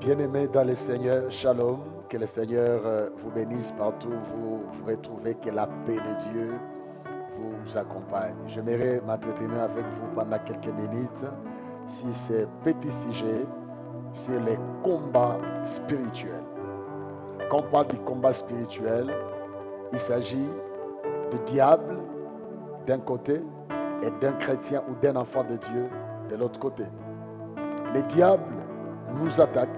Bien-aimés dans le Seigneur, Shalom, que le Seigneur vous bénisse partout où vous retrouvez, que la paix de Dieu vous accompagne. J'aimerais m'entretenir avec vous pendant quelques minutes sur ce petit sujet, sur les combats spirituels. Quand on parle du combat spirituel, il s'agit du diable d'un côté et d'un chrétien ou d'un enfant de Dieu de l'autre côté. Le diable nous attaque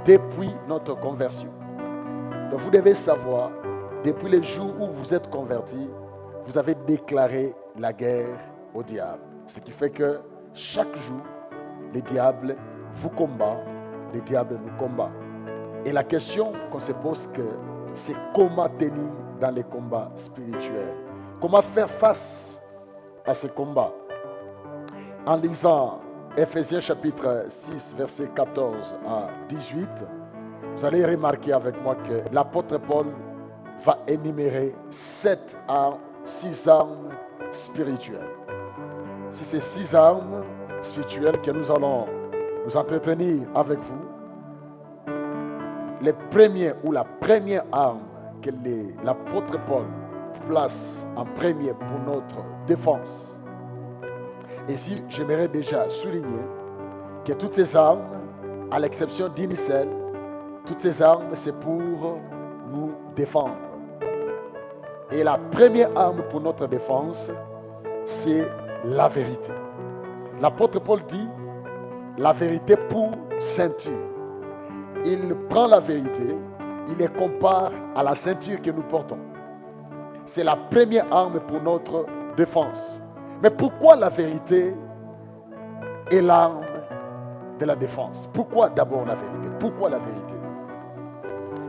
depuis notre conversion. Donc vous devez savoir, depuis le jour où vous êtes converti, vous avez déclaré la guerre au diable. Ce qui fait que chaque jour, le diable vous combat, le diable nous combat. Et la question qu'on se pose, c'est comment tenir dans les combats spirituels. Comment faire face à ces combats. En lisant Ephésiens chapitre 6, verset 14 à 18, vous allez remarquer avec moi que l'apôtre Paul va énumérer 6 armes spirituelles. Si c'est 6 armes spirituelles que nous allons nous entretenir avec vous, les premiers ou la première arme que l'apôtre Paul place en premier pour notre défense. Et si j'aimerais déjà souligner que toutes ces armes, à l'exception d'une seule, toutes ces armes, c'est pour nous défendre. Et la première arme pour notre défense, c'est la vérité. L'apôtre Paul dit, la vérité pour ceinture. Il prend la vérité, il les compare à la ceinture que nous portons. C'est la première arme pour notre défense. Mais pourquoi la vérité est l'arme de la défense? Pourquoi d'abord la vérité? Pourquoi la vérité?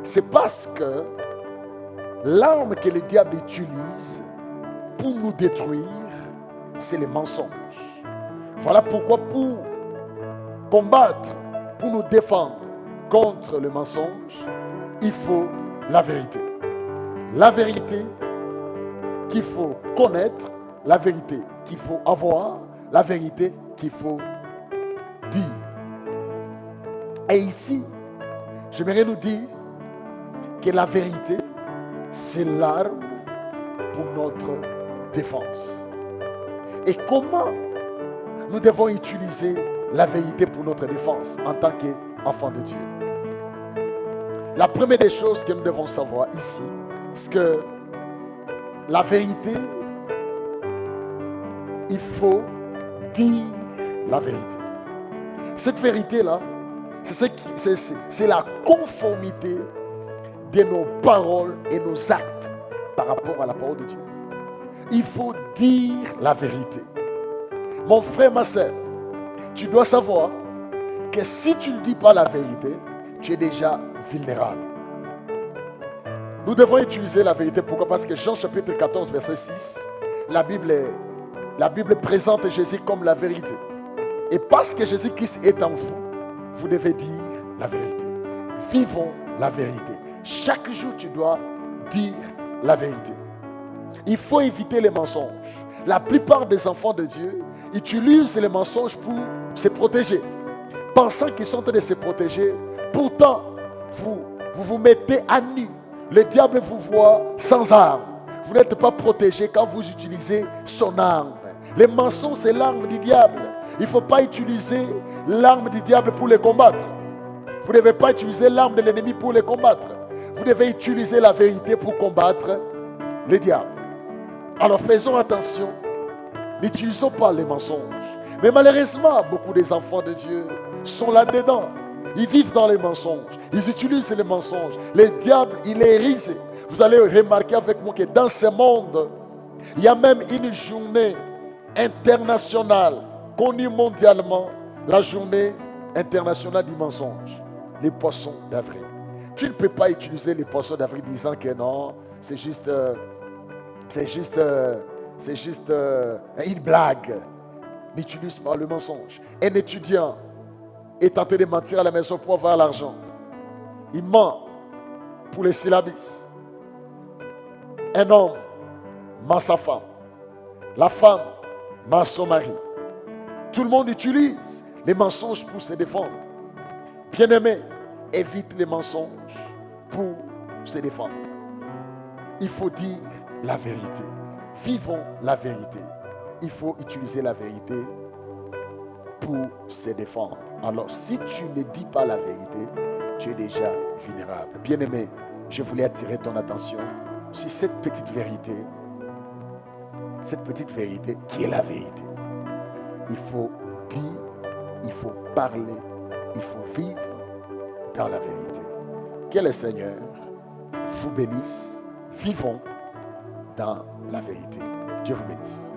C'est parce que l'arme que le diable utilise pour nous détruire, c'est les mensonges. Voilà pourquoi pour combattre, pour nous défendre contre le mensonge, il faut la vérité. La vérité qu'il faut connaître, la vérité qu'il faut avoir, la vérité qu'il faut dire. Et ici, j'aimerais nous dire que la vérité, c'est l'arme pour notre défense. Et comment nous devons utiliser la vérité pour notre défense en tant qu'enfants de Dieu? La première des choses que nous devons savoir ici, c'est que la vérité, il faut dire la vérité. Cette vérité-là, c'est la conformité de nos paroles et nos actes par rapport à la parole de Dieu. Il faut dire la vérité. Mon frère, ma soeur, tu dois savoir que si tu ne dis pas la vérité, tu es déjà vulnérable. Nous devons utiliser la vérité. Pourquoi? Parce que Jean chapitre 14, verset 6, la Bible présente Jésus comme la vérité. Et parce que Jésus-Christ est en vous, vous devez dire la vérité. Vivons la vérité. Chaque jour, tu dois dire la vérité. Il faut éviter les mensonges. La plupart des enfants de Dieu utilisent les mensonges pour se protéger. Pensant qu'ils sont en train de se protéger, pourtant, vous mettez à nu. Le diable vous voit sans arme. Vous n'êtes pas protégé quand vous utilisez son arme. Les mensonges, c'est l'arme du diable. Il ne faut pas utiliser l'arme du diable pour les combattre. Vous ne devez pas utiliser l'arme de l'ennemi pour les combattre. Vous devez utiliser la vérité pour combattre le diable. Alors faisons attention. N'utilisons pas les mensonges. Mais malheureusement, beaucoup des enfants de Dieu sont là-dedans. Ils vivent dans les mensonges. Ils utilisent les mensonges. Le diable, il est risé. Vous allez remarquer avec moi que dans ce monde, il y a même une journée internationale connue mondialement, la journée internationale du mensonge, les poissons d'avril. Tu ne peux pas utiliser les poissons d'avril disant que non, c'est juste une blague. N'utilise pas le mensonge. Un étudiant est tenté de mentir à la maison pour avoir l'argent. Il ment pour les syllabis. Un homme ment sa femme. La femme ment son mari. Tout le monde utilise les mensonges pour se défendre. Bien-aimé, évite les mensonges pour se défendre. Il faut dire la vérité. Vivons la vérité. Il faut utiliser la vérité pour se défendre. Alors, si tu ne dis pas la vérité, tu es déjà vulnérable. Bien-aimé, je voulais attirer ton attention sur cette petite vérité qui est la vérité. Il faut dire, il faut parler, il faut vivre dans la vérité. Que le Seigneur vous bénisse. Vivons dans la vérité. Dieu vous bénisse.